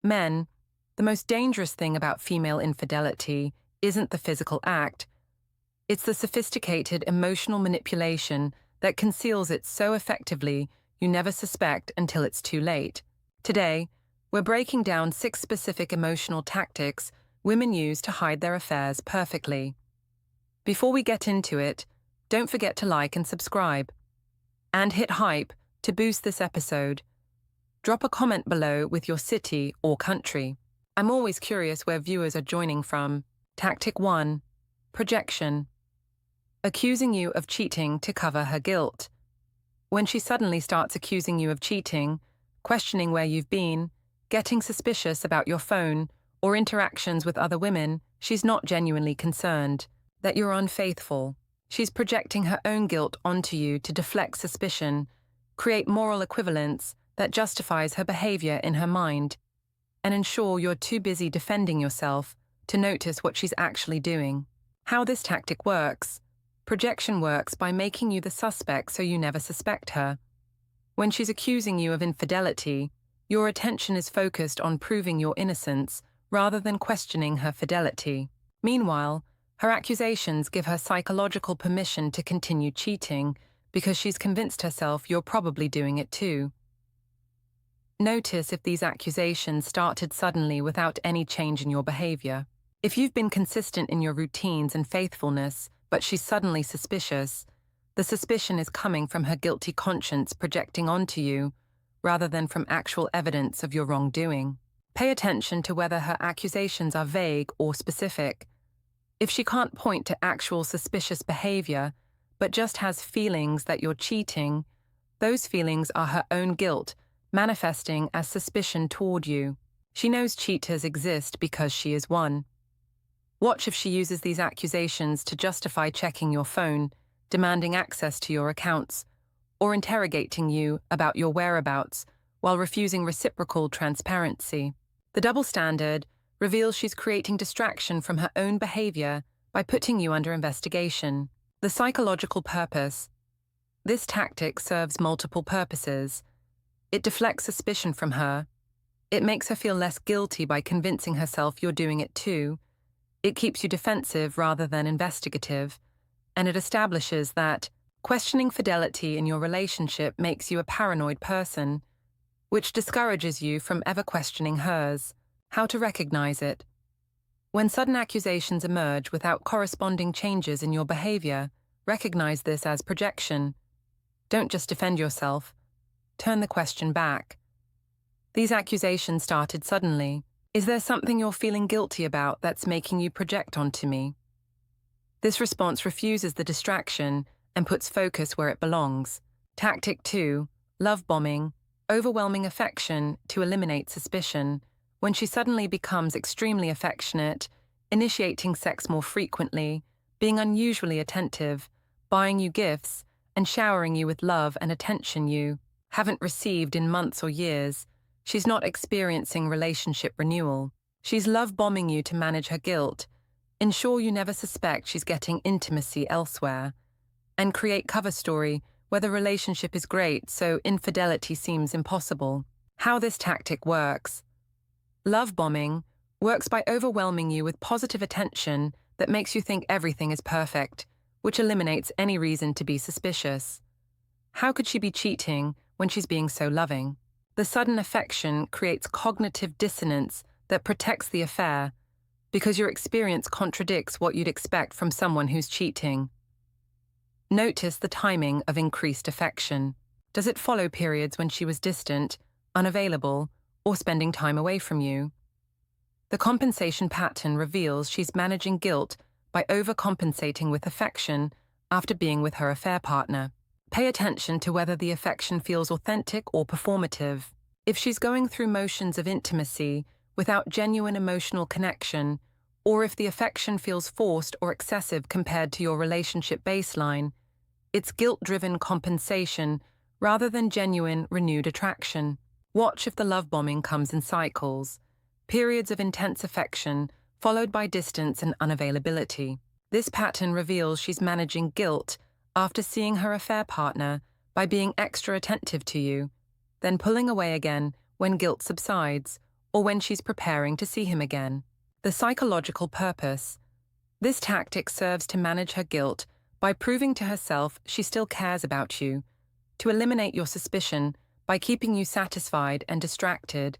Men, the most dangerous thing about female infidelity isn't the physical act, it's the sophisticated emotional manipulation that conceals it so effectively you never suspect until it's too late. Today, we're breaking down 6 specific emotional tactics women use to hide their affairs perfectly. Before we get into it, don't forget to like and subscribe. And hit hype to boost this episode. Drop a comment below with your city or country. I'm always curious where viewers are joining from. Tactic 1. Projection. Accusing you of cheating to cover her guilt. When she suddenly starts accusing you of cheating, questioning where you've been, getting suspicious about your phone or interactions with other women, she's not genuinely concerned that you're unfaithful. She's projecting her own guilt onto you to deflect suspicion, create moral equivalence that justifies her behavior in her mind, and ensure you're too busy defending yourself to notice what she's actually doing. How this tactic works. Projection works by making you the suspect so you never suspect her. When she's accusing you of infidelity, your attention is focused on proving your innocence rather than questioning her fidelity. Meanwhile, her accusations give her psychological permission to continue cheating because she's convinced herself you're probably doing it too. Notice if these accusations started suddenly without any change in your behavior. If you've been consistent in your routines and faithfulness, but she's suddenly suspicious, the suspicion is coming from her guilty conscience projecting onto you, rather than from actual evidence of your wrongdoing. Pay attention to whether her accusations are vague or specific. If she can't point to actual suspicious behavior, but just has feelings that you're cheating, those feelings are her own guilt, manifesting as suspicion toward you. She knows cheaters exist because she is one. Watch if she uses these accusations to justify checking your phone, demanding access to your accounts, or interrogating you about your whereabouts while refusing reciprocal transparency. The double standard reveals she's creating distraction from her own behavior by putting you under investigation. The psychological purpose. This tactic serves multiple purposes. It deflects suspicion from her. It makes her feel less guilty by convincing herself you're doing it too. It keeps you defensive rather than investigative, and it establishes that questioning fidelity in your relationship makes you a paranoid person, which discourages you from ever questioning hers. How to recognize it. When sudden accusations emerge without corresponding changes in your behavior, recognize this as projection. Don't just defend yourself. Turn the question back. These accusations started suddenly. Is there something you're feeling guilty about that's making you project onto me? This response refuses the distraction and puts focus where it belongs. Tactic 2. Love bombing. Overwhelming affection to eliminate suspicion. When she suddenly becomes extremely affectionate, initiating sex more frequently, being unusually attentive, buying you gifts, and showering you with love and attention you haven't received in months or years, she's not experiencing relationship renewal. She's love-bombing you to manage her guilt, ensure you never suspect she's getting intimacy elsewhere, and create cover story where the relationship is great so infidelity seems impossible. How this tactic works. Love-bombing works by overwhelming you with positive attention that makes you think everything is perfect, which eliminates any reason to be suspicious. How could she be cheating when she's being so loving? The sudden affection creates cognitive dissonance that protects the affair because your experience contradicts what you'd expect from someone who's cheating. Notice the timing of increased affection. Does it follow periods when she was distant, unavailable, or spending time away from you? The compensation pattern reveals she's managing guilt by overcompensating with affection after being with her affair partner. Pay attention to whether the affection feels authentic or performative. If she's going through motions of intimacy without genuine emotional connection, or if the affection feels forced or excessive compared to your relationship baseline, it's guilt-driven compensation rather than genuine, renewed attraction. Watch if the love bombing comes in cycles, periods of intense affection followed by distance and unavailability. This pattern reveals she's managing guilt after seeing her affair partner by being extra attentive to you, then pulling away again when guilt subsides, or when she's preparing to see him again. The psychological purpose. This tactic serves to manage her guilt by proving to herself she still cares about you, to eliminate your suspicion by keeping you satisfied and distracted,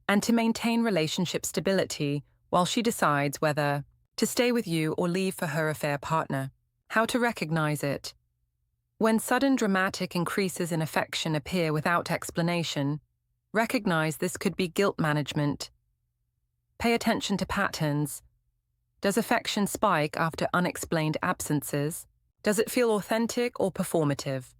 and to maintain relationship stability while she decides whether to stay with you or leave for her affair partner. How to recognize it. When sudden dramatic increases in affection appear without explanation, recognize this could be guilt management. Pay attention to patterns. Does affection spike after unexplained absences? Does it feel authentic or performative?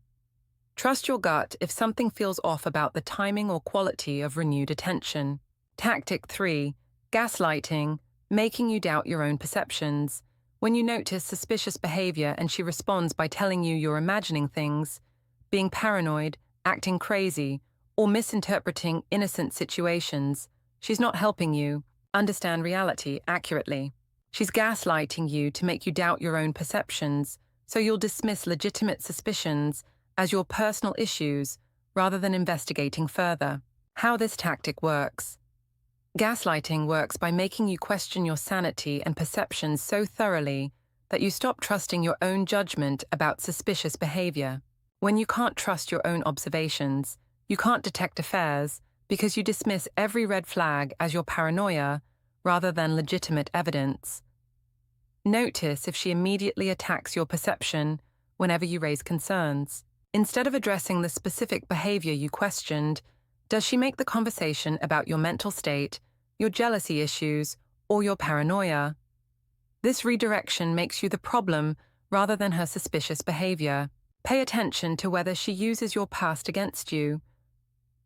Trust your gut if something feels off about the timing or quality of renewed attention. Tactic 3. Gaslighting, making you doubt your own perceptions. When you notice suspicious behavior and she responds by telling you you're imagining things, being paranoid, acting crazy, or misinterpreting innocent situations, she's not helping you understand reality accurately. She's gaslighting you to make you doubt your own perceptions, so you'll dismiss legitimate suspicions as your personal issues rather than investigating further. How this tactic works. Gaslighting works by making you question your sanity and perceptions so thoroughly that you stop trusting your own judgment about suspicious behavior. When you can't trust your own observations, you can't detect affairs because you dismiss every red flag as your paranoia rather than legitimate evidence. Notice if she immediately attacks your perception whenever you raise concerns. Instead of addressing the specific behavior you questioned, does she make the conversation about your mental state, your jealousy issues, or your paranoia? This redirection makes you the problem rather than her suspicious behavior. Pay attention to whether she uses your past against you.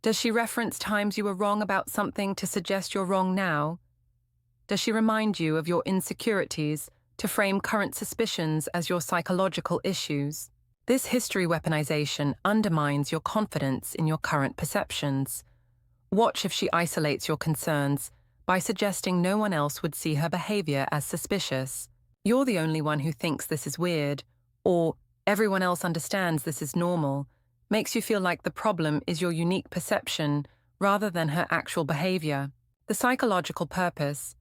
Does she reference times you were wrong about something to suggest you're wrong now? Does she remind you of your insecurities to frame current suspicions as your psychological issues? This history weaponization undermines your confidence in your current perceptions. Watch if she isolates your concerns by suggesting no one else would see her behavior as suspicious. You're the only one who thinks this is weird, or everyone else understands this is normal, makes you feel like the problem is your unique perception rather than her actual behavior. The psychological purpose.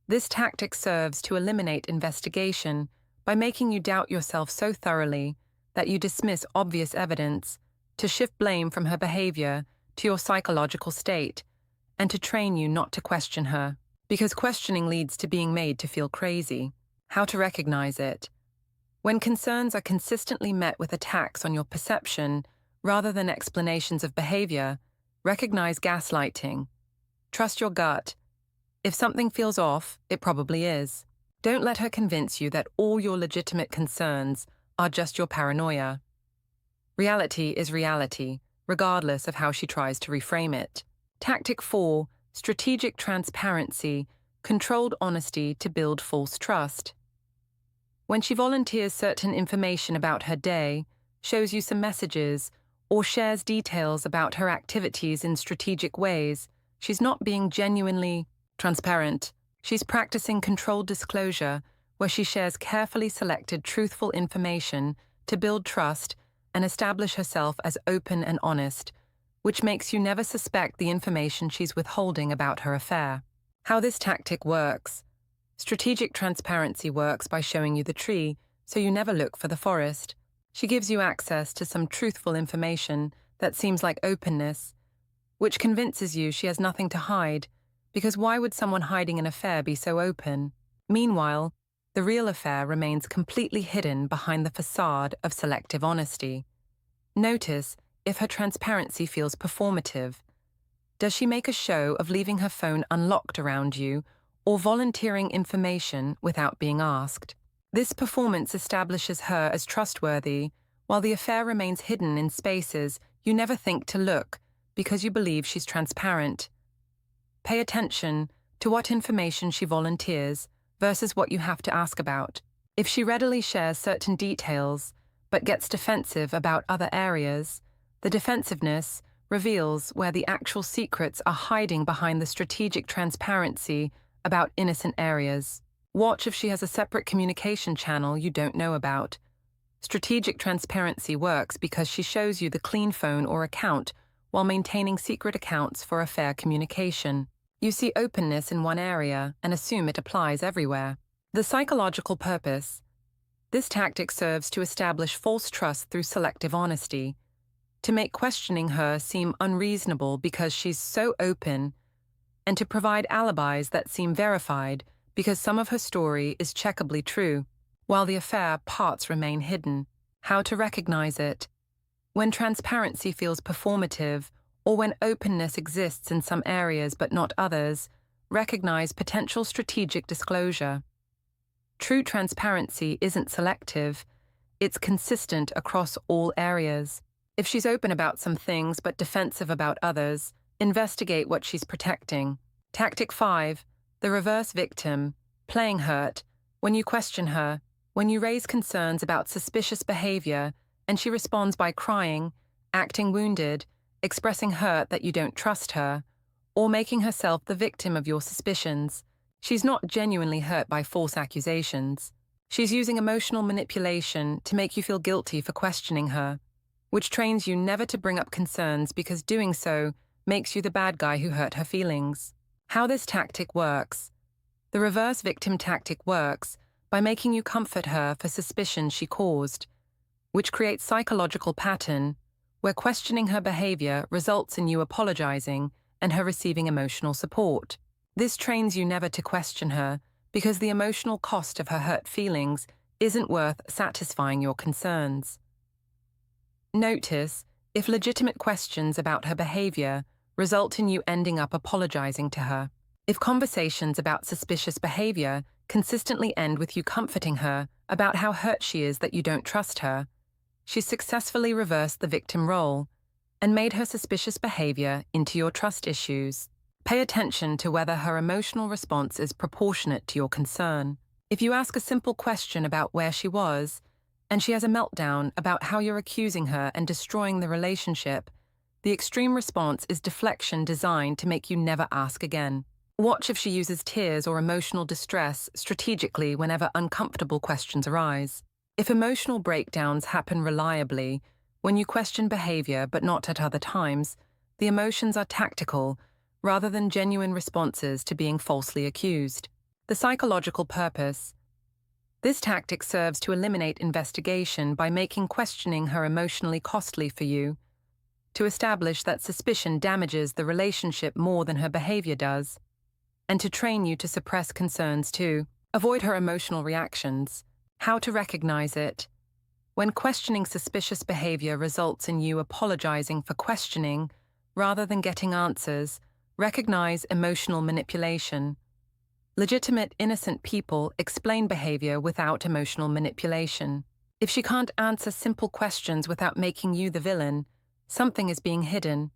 This tactic serves to eliminate investigation by making you doubt yourself so thoroughly that you dismiss obvious evidence, to shift blame from her behavior to your psychological state, and to train you not to question her, because questioning leads to being made to feel crazy. How to recognize it. When concerns are consistently met with attacks on your perception rather than explanations of behavior, recognize gaslighting. Trust your gut. If something feels off, it probably is. Don't let her convince you that all your legitimate concerns are just your paranoia. Reality is reality, regardless of how she tries to reframe it. Tactic 4. Strategic transparency, controlled honesty to build false trust. When she volunteers certain information about her day, shows you some messages, or shares details about her activities in strategic ways, she's not being genuinely transparent. She's practicing controlled disclosure, where she shares carefully selected truthful information to build trust and establish herself as open and honest, which makes you never suspect the information she's withholding about her affair. How this tactic works. Strategic transparency works by showing you the tree, so you never look for the forest. She gives you access to some truthful information that seems like openness, which convinces you she has nothing to hide, because why would someone hiding an affair be so open? Meanwhile, the real affair remains completely hidden behind the facade of selective honesty. Notice if her transparency feels performative. Does she make a show of leaving her phone unlocked around you or volunteering information without being asked? This performance establishes her as trustworthy, while the affair remains hidden in spaces you never think to look because you believe she's transparent. Pay attention to what information she volunteers versus what you have to ask about. If she readily shares certain details but gets defensive about other areas, the defensiveness reveals where the actual secrets are hiding behind the strategic transparency about innocent areas. Watch if she has a separate communication channel you don't know about. Strategic transparency works because she shows you the clean phone or account while maintaining secret accounts for affair communication. You see openness in one area and assume it applies everywhere. The psychological purpose. This tactic serves to establish false trust through selective honesty, to make questioning her seem unreasonable because she's so open, and to provide alibis that seem verified because some of her story is checkably true, while the affair parts remain hidden. How to recognize it. When transparency feels performative, or when openness exists in some areas but not others, recognize potential strategic disclosure. True transparency isn't selective, it's consistent across all areas. If she's open about some things but defensive about others, investigate what she's protecting. Tactic 5. The reverse victim. Playing hurt. When you question her, when you raise concerns about suspicious behavior, and she responds by crying, acting wounded, expressing hurt that you don't trust her, or making herself the victim of your suspicions, she's not genuinely hurt by false accusations. She's using emotional manipulation to make you feel guilty for questioning her, which trains you never to bring up concerns because doing so makes you the bad guy who hurt her feelings. How this tactic works. The reverse victim tactic works by making you comfort her for suspicions she caused, which creates psychological pattern where questioning her behavior results in you apologizing and her receiving emotional support. This trains you never to question her because the emotional cost of her hurt feelings isn't worth satisfying your concerns. Notice if legitimate questions about her behavior result in you ending up apologizing to her. If conversations about suspicious behavior consistently end with you comforting her about how hurt she is that you don't trust her, she's successfully reversed the victim role and made her suspicious behavior into your trust issues. Pay attention to whether her emotional response is proportionate to your concern. If you ask a simple question about where she was, and she has a meltdown about how you're accusing her and destroying the relationship, the extreme response is deflection designed to make you never ask again. Watch if she uses tears or emotional distress strategically whenever uncomfortable questions arise. If emotional breakdowns happen reliably, when you question behavior but not at other times, the emotions are tactical rather than genuine responses to being falsely accused. The psychological purpose. This tactic serves to eliminate investigation by making questioning her emotionally costly for you, to establish that suspicion damages the relationship more than her behavior does, and to train you to suppress concerns too. Avoid her emotional reactions. How to recognize it. When questioning suspicious behavior results in you apologizing for questioning rather than getting answers, recognize emotional manipulation. Legitimate, innocent people explain behavior without emotional manipulation. If she can't answer simple questions without making you the villain, something is being hidden.